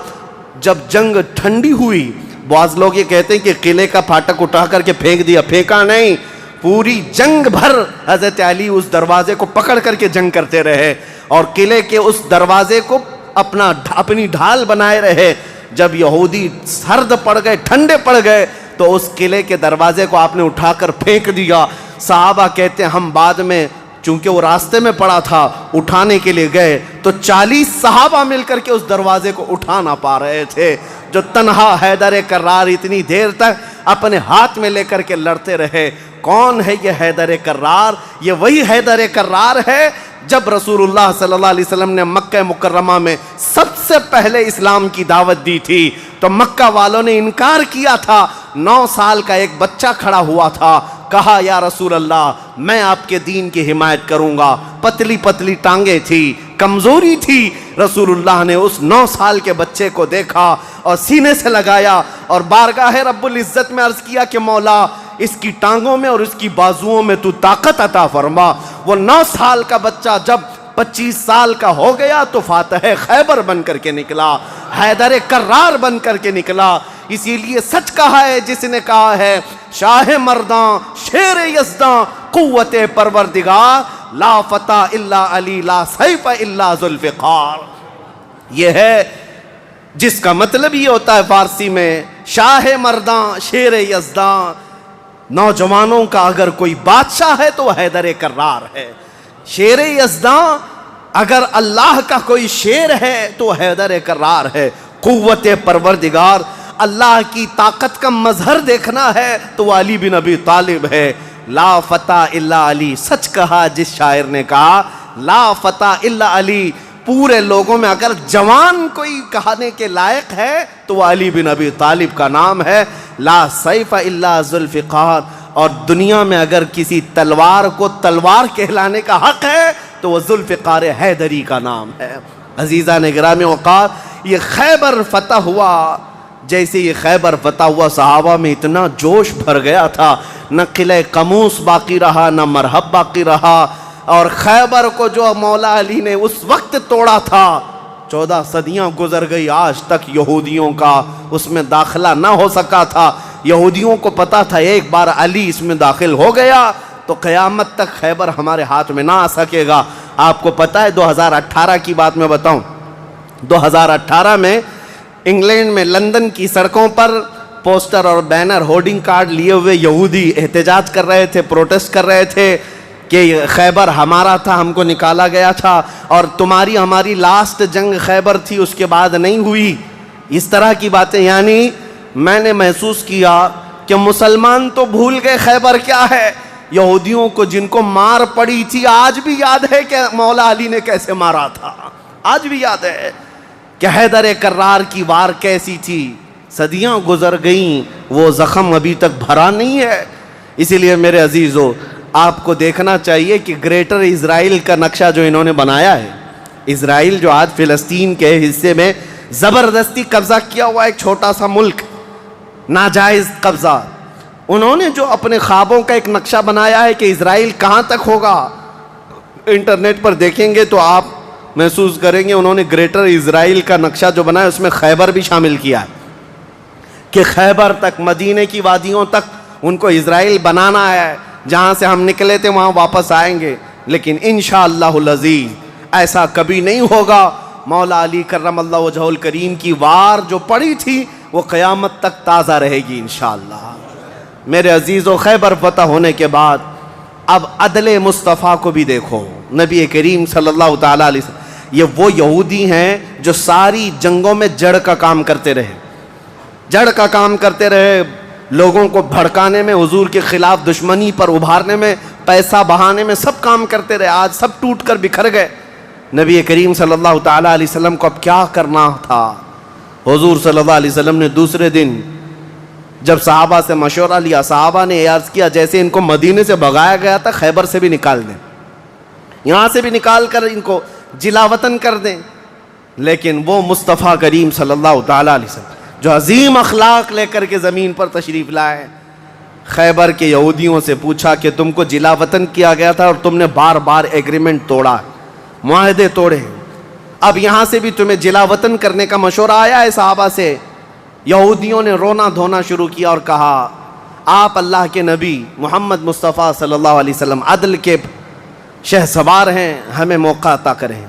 جب جنگ ٹھنڈی ہوئی, بعض لوگ یہ کہتے ہیں کہ قلعے کا پھاٹک اٹھا کر کے پھینک دیا, پھینکا نہیں. پوری جنگ بھر حضرت علی اس دروازے کو پکڑ کر کے جنگ کرتے رہے اور قلعے کے اس دروازے کو اپنی ڈھال بنائے رہے. جب یہودی سرد پڑ گئے, ٹھنڈے پڑ گئے تو اس قلعے کے دروازے کو آپ نے اٹھا کر پھینک دیا. صحابہ کہتے ہیں ہم بعد میں چونکہ وہ راستے میں پڑا تھا، اٹھانے کے لیے گئے تو 40 صحابہ مل کر کے اس دروازے کو اٹھا نہ پا رہے تھے، جو تنہا حیدر کرار اتنی دیر تک اپنے ہاتھ میں لے کر کے لڑتے رہے۔ کون ہے یہ حیدر کرار؟ یہ وہی حیدر کرار ہے جب رسول اللہ صلی اللہ علیہ وسلم نے مکہ مکرمہ میں سب سے پہلے اسلام کی دعوت دی تھی تو مکہ والوں نے انکار کیا تھا۔ 9 سال کا ایک بچہ کھڑا ہوا تھا، کہا یا رسول اللہ میں آپ کے دین کی حمایت کروں گا۔ پتلی پتلی ٹانگیں تھی، کمزوری تھی۔ رسول اللہ نے اس 9 سال کے بچے کو دیکھا اور سینے سے لگایا اور بارگاہ رب العزت میں عرض کیا کہ مولا اس کی ٹانگوں میں اور اس کی بازوؤں میں تو طاقت عطا فرما۔ وہ 9 سال کا بچہ جب 25 سال کا ہو گیا تو فاتح خیبر بن کر کے نکلا، حیدر کرار بن کر کے نکلا۔ اسی لیے سچ کہا ہے جس نے کہا ہے شاہ مرداں شیر یزداں قوت پروردگار، لا فتح الا علی لا سیف الا ذوالفقار۔ یہ ہے جس کا مطلب یہ ہوتا ہے فارسی میں شاہ مرداں شیر یزداں، نوجوانوں کا اگر کوئی بادشاہ ہے تو وہ حیدر کرار ہے۔ شیر یزداں اگر اللہ کا کوئی شیر ہے تو حیدر کرار ہے۔ قوت پروردگار، اللہ کی طاقت کا مظہر دیکھنا ہے تو وہ علی بن ابی طالب ہے۔ لا فتح الا علی، سچ کہا جس شاعر نے کہا لا فتح الا علی۔ پورے لوگوں میں اگر جوان کوئی کہانے کے لائق ہے تو وہ علی بن ابی طالب کا نام ہے۔ لا سیف الا ذوالفقار، اور دنیا میں اگر کسی تلوار کو تلوار کہلانے کا حق ہے تو وہ ذوالفقار حیدری کا نام ہے۔ عزیزان گرامی اوقات، یہ خیبر فتح ہوا، جیسے یہ خیبر فتح ہوا صحابہ میں اتنا جوش بھر گیا تھا، نہ قلعہ قموس باقی رہا نہ مرحب باقی رہا۔ اور خیبر کو جو مولا علی نے اس وقت توڑا تھا، 14 صدیاں گزر گئی، آج تک یہودیوں کا اس میں داخلہ نہ ہو سکا تھا۔ یہودیوں کو پتا تھا ایک بار علی اس میں داخل ہو گیا تو قیامت تک خیبر ہمارے ہاتھ میں نہ آ سکے گا۔ آپ کو پتا ہے 2018 کی بات میں بتاؤں، 2018 میں انگلینڈ میں لندن کی سڑکوں پر پوسٹر اور بینر ہورڈنگ کارڈ لیے ہوئے یہودی احتجاج کر رہے تھے، پروٹیسٹ کر رہے تھے کہ خیبر ہمارا تھا، ہم کو نکالا گیا تھا، اور تمہاری ہماری لاسٹ جنگ خیبر تھی، اس کے بعد نہیں ہوئی۔ اس طرح کی باتیں، یعنی میں نے محسوس کیا کہ مسلمان تو بھول گئے خیبر کیا ہے، یہودیوں کو جن کو مار پڑی تھی آج بھی یاد ہے کہ مولا علی نے کیسے مارا تھا، آج بھی یاد ہے کہ حیدر کرار کی وار کیسی تھی۔ صدیاں گزر گئیں، وہ زخم ابھی تک بھرا نہیں ہے۔ اسی لیے میرے عزیزو، آپ کو دیکھنا چاہیے کہ گریٹر اسرائیل کا نقشہ جو انہوں نے بنایا ہے، اسرائیل جو آج فلسطین کے حصے میں زبردستی قبضہ کیا ہوا ایک چھوٹا سا ملک، ناجائز قبضہ، انہوں نے جو اپنے خوابوں کا ایک نقشہ بنایا ہے کہ اسرائیل کہاں تک ہوگا، انٹرنیٹ پر دیکھیں گے تو آپ محسوس کریں گے انہوں نے گریٹر اسرائیل کا نقشہ جو بنایا اس میں خیبر بھی شامل کیا ہے کہ خیبر تک، مدینے کی وادیوں تک ان کو اسرائیل بنانا ہے، جہاں سے ہم نکلے تھے وہاں واپس آئیں گے۔ لیکن انشاءاللہ العزیز ایسا کبھی نہیں ہوگا۔ مولا علی کرم اللہ وجہہ الکریم کی وار جو پڑی تھی وہ قیامت تک تازہ رہے گی انشاءاللہ۔ میرے عزیزو، خیبر فتح ہونے کے بعد اب عدل مصطفیٰ کو بھی دیکھو، نبی کریم صلی اللہ تعالیٰ علیہ وسلم، یہ وہ یہودی ہیں جو ساری جنگوں میں جڑ کا کام کرتے رہے، جڑ کا کام کرتے رہے، لوگوں کو بھڑکانے میں، حضور کے خلاف دشمنی پر ابھارنے میں، پیسہ بہانے میں، سب کام کرتے رہے۔ آج سب ٹوٹ کر بکھر گئے۔ نبی کریم صلی اللہ تعالیٰ علیہ وسلم کو اب کیا کرنا تھا؟ حضور صلی اللہ علیہ وسلم نے دوسرے دن جب صحابہ سے مشورہ لیا، صحابہ نے عرض کیا جیسے ان کو مدینے سے بھگایا گیا تھا، خیبر سے بھی نکال دیں، یہاں سے بھی نکال کر ان کو جلا وطن کر دیں۔ لیکن وہ مصطفیٰ کریم صلی اللہ تعالیٰ علیہ وسلم جو عظیم اخلاق لے کر کے زمین پر تشریف لائے، خیبر کے یہودیوں سے پوچھا کہ تم کو جلا وطن کیا گیا تھا اور تم نے بار بار ایگریمنٹ توڑا، معاہدے توڑے، اب یہاں سے بھی تمہیں جلا وطن کرنے کا مشورہ آیا ہے صحابہ سے۔ یہودیوں نے رونا دھونا شروع کیا اور کہا آپ اللہ کے نبی محمد مصطفیٰ صلی اللہ علیہ وسلم عدل کے شہسوار ہیں، ہمیں موقع عطا کریں،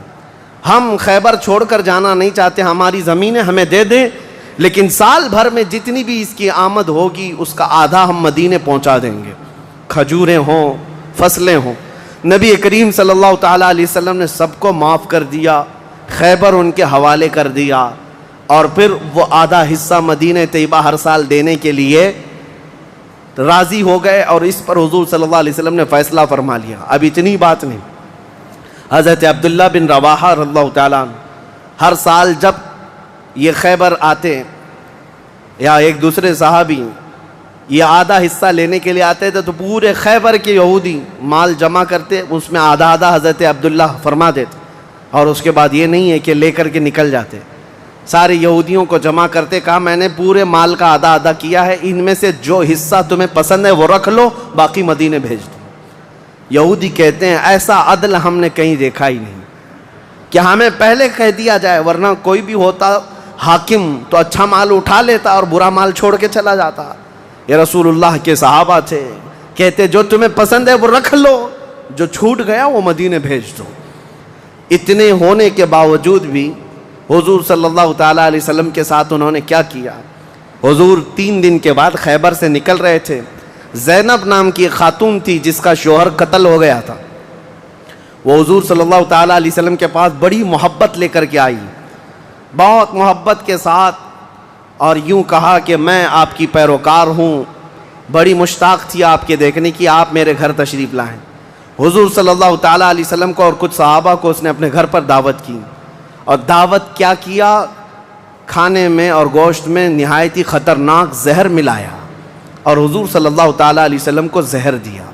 ہم خیبر چھوڑ کر جانا نہیں چاہتے، ہماری زمینیں ہمیں دے دیں، لیکن سال بھر میں جتنی بھی اس کی آمد ہوگی اس کا آدھا ہم مدینے پہنچا دیں گے، کھجوریں ہوں، فصلیں ہوں۔ نبی کریم صلی اللہ تعالیٰ علیہ وسلم نے سب کو معاف کر دیا، خیبر ان کے حوالے کر دیا، اور پھر وہ آدھا حصہ مدینہ طیبہ ہر سال دینے کے لیے راضی ہو گئے، اور اس پر حضور صلی اللہ علیہ وسلم نے فیصلہ فرما لیا۔ اب اتنی بات نہیں، حضرت عبداللہ بن رواحہ رضی اللہ تعالیٰ عنہ ہر سال جب یہ خیبر آتے یا ایک دوسرے صحابی یہ آدھا حصہ لینے کے لیے آتے تھے تو پورے خیبر کے یہودی مال جمع کرتے، اس میں آدھا آدھا حضرت عبداللہ فرما دیتے، اور اس کے بعد یہ نہیں ہے کہ لے کر کے نکل جاتے، سارے یہودیوں کو جمع کرتے، کہا میں نے پورے مال کا آدھا آدھا کیا ہے، ان میں سے جو حصہ تمہیں پسند ہے وہ رکھ لو، باقی مدینے بھیج دو۔ یہودی کہتے ہیں ایسا عدل ہم نے کہیں دیکھا ہی نہیں کہ ہمیں پہلے کہہ دیا جائے، ورنہ کوئی بھی ہوتا حاکم تو اچھا مال اٹھا لیتا اور برا مال چھوڑ کے چلا جاتا۔ یہ رسول اللہ کے صحابہ تھے، کہتے جو تمہیں پسند ہے وہ رکھ لو، جو چھوٹ گیا وہ مدینے بھیج دو۔ اتنے ہونے کے باوجود بھی حضور صلی اللہ تعالیٰ علیہ وسلم کے ساتھ انہوں نے کیا کیا؟ حضور 3 دن کے بعد خیبر سے نکل رہے تھے، زینب نام کی ایک خاتون تھی جس کا شوہر قتل ہو گیا تھا، وہ حضور صلی اللہ تعالیٰ علیہ وسلم کے پاس بڑی محبت لے کر کے آئی، بہت محبت کے ساتھ، اور یوں کہا کہ میں آپ کی پیروکار ہوں، بڑی مشتاق تھی آپ کے دیکھنے کی، آپ میرے گھر تشریف لائیں۔ حضور صلی اللہ تعالیٰ علیہ وسلم کو اور کچھ صحابہ کو اس نے اپنے گھر پر دعوت کی، اور دعوت کیا کیا؟ کھانے میں اور گوشت میں نہایت ہی خطرناک زہر ملایا اور حضور صلی اللہ تعالیٰ علیہ وسلم کو زہر دیا۔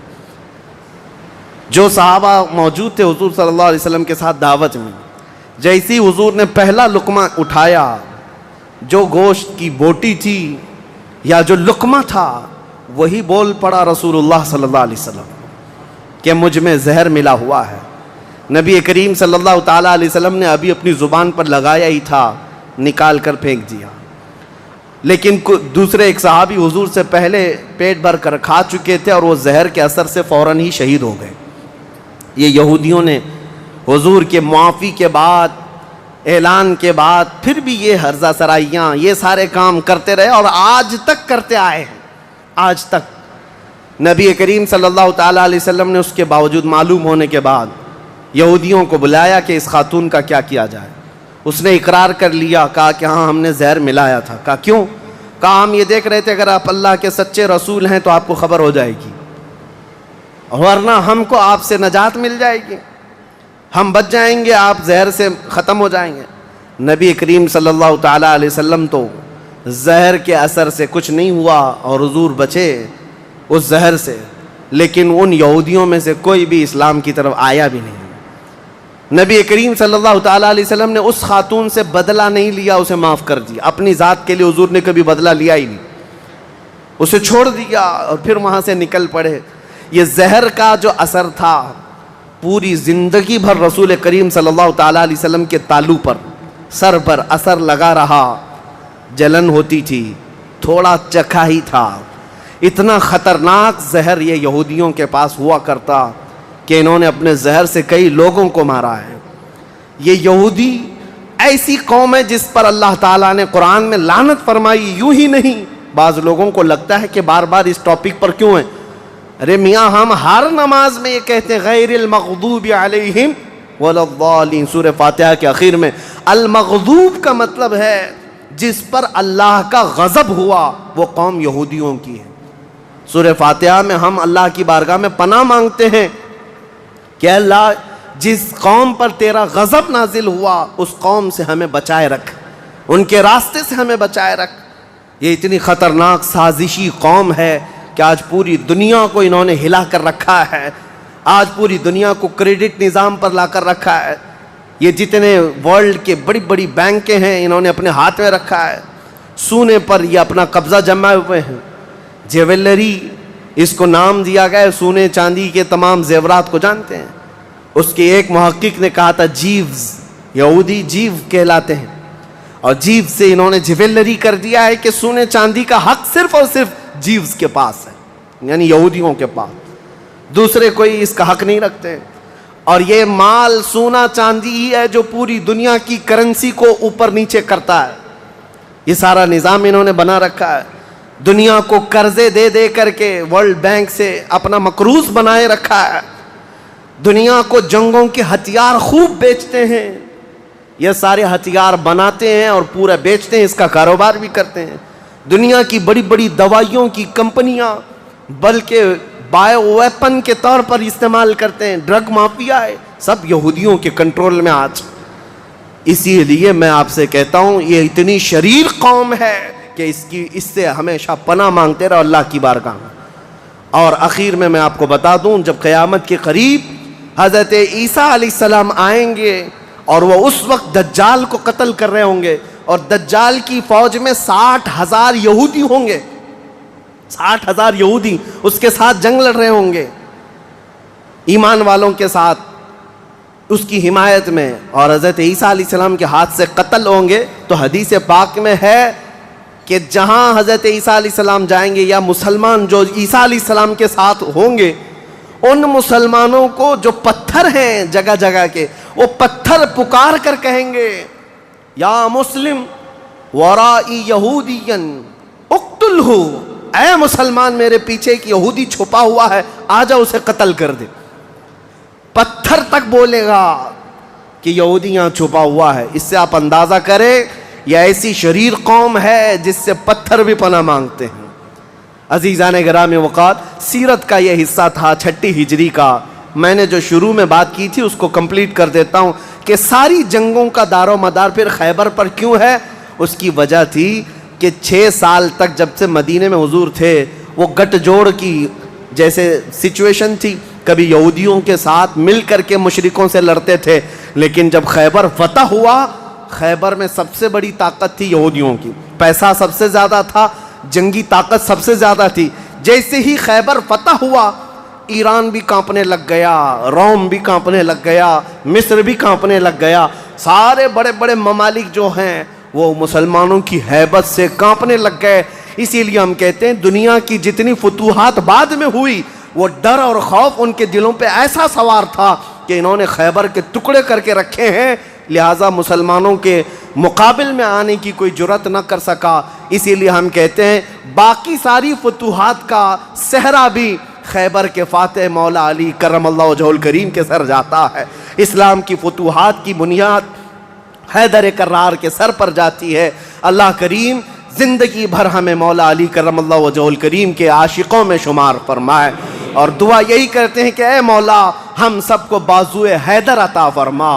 جو صحابہ موجود تھے حضور صلی اللہ علیہ وسلم کے ساتھ دعوت میں، جیسی حضور نے پہلا لقمہ اٹھایا، جو گوشت کی بوٹی تھی یا جو لقمہ تھا وہی بول پڑا رسول اللہ صلی اللہ علیہ وسلم کہ مجھ میں زہر ملا ہوا ہے۔ نبی کریم صلی اللہ تعالیٰ علیہ وسلم نے ابھی اپنی زبان پر لگایا ہی تھا، نکال کر پھینک دیا، لیکن دوسرے ایک صحابی حضور سے پہلے پیٹ بھر کر کھا چکے تھے اور وہ زہر کے اثر سے فوراً ہی شہید ہو گئے۔ یہ یہودیوں نے حضور کے معافی کے بعد، اعلان کے بعد پھر بھی یہ ہرزہ سرائیاں، یہ سارے کام کرتے رہے اور آج تک کرتے آئے ہیں۔ آج تک نبی کریم صلی اللہ تعالیٰ علیہ وسلم نے اس کے باوجود معلوم ہونے کے بعد یہودیوں کو بلایا کہ اس خاتون کا کیا کیا جائے۔ اس نے اقرار کر لیا، کہا کہ ہاں ہم نے زہر ملایا تھا۔ کہا کیوں؟ کہا ہم یہ دیکھ رہے تھے اگر آپ اللہ کے سچے رسول ہیں تو آپ کو خبر ہو جائے گی، ورنہ ہم کو آپ سے نجات مل جائے گی، ہم بچ جائیں گے، آپ زہر سے ختم ہو جائیں گے۔ نبی کریم صلی اللہ تعالیٰ علیہ وسلم تو زہر کے اثر سے کچھ نہیں ہوا اور حضور بچے اس زہر سے، لیکن ان یہودیوں میں سے کوئی بھی اسلام کی طرف آیا بھی نہیں۔ نبی کریم صلی اللہ تعالیٰ علیہ وسلم نے اس خاتون سے بدلہ نہیں لیا، اسے معاف کر دیا، اپنی ذات کے لیے حضور نے کبھی بدلہ لیا ہی نہیں، اسے چھوڑ دیا اور پھر وہاں سے نکل پڑے۔ یہ زہر کا جو اثر تھا پوری زندگی بھر رسول کریم صلی اللہ تعالیٰ علیہ وسلم کے تالو پر، سر پر اثر لگا رہا، جلن ہوتی تھی، تھوڑا چکھا ہی تھا۔ اتنا خطرناک زہر یہ یہودیوں کے پاس ہوا کرتا کہ انہوں نے اپنے زہر سے کئی لوگوں کو مارا ہے۔ یہ یہودی ایسی قوم ہے جس پر اللہ تعالیٰ نے قرآن میں لعنت فرمائی، یوں ہی نہیں۔ بعض لوگوں کو لگتا ہے کہ بار بار اس ٹاپک پر کیوں ہیں؟ ارے میاں ہم ہر نماز میں یہ کہتے ہیں غیر المغضوب علیہم ولا الضالین، سورہ فاتحہ کے آخر میں المغضوب کا مطلب ہے جس پر اللہ کا غضب ہوا، وہ قوم یہودیوں کی ہے۔ سورہ فاتحہ میں ہم اللہ کی بارگاہ میں پناہ مانگتے ہیں کہ اللہ جس قوم پر تیرا غضب نازل ہوا اس قوم سے ہمیں بچائے رکھ، ان کے راستے سے ہمیں بچائے رکھ۔ یہ اتنی خطرناک سازشی قوم ہے کہ آج پوری دنیا کو انہوں نے ہلا کر رکھا ہے، آج پوری دنیا کو کریڈٹ نظام پر لا کر رکھا ہے۔ یہ جتنے ورلڈ کے بڑی بڑی بینکیں ہیں انہوں نے اپنے ہاتھ میں رکھا ہے، سونے پر یہ اپنا قبضہ جمائے ہوئے ہیں۔ جیولری اس کو نام دیا گیا ہے، سونے چاندی کے تمام زیورات کو جانتے ہیں۔ اس کے ایک محقق نے کہا تھا جیوز، یہودی جیو کہلاتے ہیں، اور جیو سے انہوں نے جیولری کر دیا ہے کہ سونے چاندی کا حق صرف اور صرف جیوز کے پاس ہے، یعنی یہودیوں کے پاس، دوسرے کوئی اس کا حق نہیں رکھتے۔ اور یہ مال سونا چاندی ہی ہے جو پوری دنیا کی کرنسی کو اوپر نیچے کرتا ہے۔ یہ سارا نظام انہوں نے بنا رکھا ہے، دنیا کو قرضے دے دے کر کے ورلڈ بینک سے اپنا مقروض بنائے رکھا ہے۔ دنیا کو جنگوں کے ہتھیار خوب بیچتے ہیں، یہ سارے ہتھیار بناتے ہیں اور پورا بیچتے ہیں، اس کا کاروبار بھی کرتے ہیں۔ دنیا کی بڑی بڑی دوائیوں کی کمپنیاں بلکہ بایو ویپن کے طور پر استعمال کرتے ہیں، ڈرگ مافیا ہے، سب یہودیوں کے کنٹرول میں آج۔ اسی لیے میں آپ سے کہتا ہوں یہ اتنی شریر قوم ہے کہ اس سے ہمیشہ پناہ مانگتے رہو اللہ کی بارگاہ میں۔ اور اخیر میں آپ کو بتا دوں، جب قیامت کے قریب حضرت عیسیٰ علیہ السلام آئیں گے اور وہ اس وقت دجال کو قتل کر رہے ہوں گے، اور دجال کی فوج میں 60,000 یہودی ہوں گے، 60,000 یہودی اس کے ساتھ جنگ لڑ رہے ہوں گے ایمان والوں کے ساتھ اس کی حمایت میں، اور حضرت عیسیٰ علیہ السلام کے ہاتھ سے قتل ہوں گے۔ تو حدیث پاک میں ہے کہ جہاں حضرت عیسیٰ علیہ السلام جائیں گے یا مسلمان جو عیسیٰ علیہ السلام کے ساتھ ہوں گے، ان مسلمانوں کو جو پتھر ہیں جگہ جگہ کے، وہ پتھر پکار کر کہیں گے یا مسلم ورائی یہودین اقتلہ، اے مسلمان میرے پیچھے ایک یہودی چھپا ہوا ہے، آجا اسے قتل کر دے۔ پتھر تک بولے گا کہ یہودی یہاں چھپا ہوا ہے۔ اس سے آپ اندازہ کریں یہ ایسی شریر قوم ہے جس سے پتھر بھی پناہ مانگتے ہیں۔ عزیزان گرامی وقات، سیرت کا یہ حصہ تھا 6 ہجری کا۔ میں نے جو شروع میں بات کی تھی اس کو کمپلیٹ کر دیتا ہوں کہ ساری جنگوں کا دار و مدار پھر خیبر پر کیوں ہے۔ اس کی وجہ تھی کہ 6 سال تک جب سے مدینے میں حضور تھے وہ گٹ جوڑ کی جیسے سچویشن تھی، کبھی یہودیوں کے ساتھ مل کر کے مشرکوں سے لڑتے تھے، لیکن جب خیبر فتح ہوا، خیبر میں سب سے بڑی طاقت تھی یہودیوں کی، پیسہ سب سے زیادہ تھا، جنگی طاقت سب سے زیادہ تھی۔ جیسے ہی خیبر فتح ہوا، ایران بھی کانپنے لگ گیا، روم بھی کانپنے لگ گیا، مصر بھی کانپنے لگ گیا، سارے بڑے بڑے ممالک جو ہیں وہ مسلمانوں کی ہیبت سے کانپنے لگ گئے۔ اسی لیے ہم کہتے ہیں دنیا کی جتنی فتوحات بعد میں ہوئی، وہ ڈر اور خوف ان کے دلوں پہ ایسا سوار تھا کہ انہوں نے خیبر کے ٹکڑے کر کے رکھے ہیں، لہٰذا مسلمانوں کے مقابل میں آنے کی کوئی جرات نہ کر سکا۔ اسی لیے ہم کہتے ہیں باقی ساری فتوحات کا صحرا بھی خیبر کے فاتح مولا علی کرم اللہ وجہہ الکریم کے سر جاتا ہے۔ اسلام کی فتوحات کی بنیاد حیدر کرار کے سر پر جاتی ہے۔ اللہ کریم زندگی بھر ہمیں مولا علی کرم اللہ وجہہ الکریم کے عاشقوں میں شمار فرمائے، اور دعا یہی کرتے ہیں کہ اے مولا ہم سب کو بازوئے حیدر عطا فرما،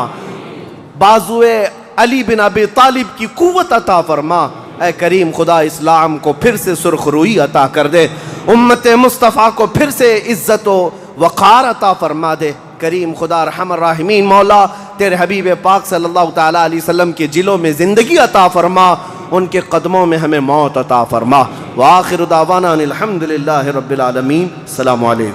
بازوئے علی بن ابی طالب کی قوت عطا فرما۔ اے کریم خدا اسلام کو پھر سے سرخ روئی عطا کر دے، امت مصطفیٰ کو پھر سے عزت و وقار عطا فرما دے۔ کریم خدا رحم الراحمین مولا تیرے حبیب پاک صلی اللہ تعالیٰ علیہ وسلم کے جلوں میں زندگی عطا فرما، ان کے قدموں میں ہمیں موت عطا فرما۔ وآخر دعوانا الحمدللہ رب العالمین۔ السلام علیکم۔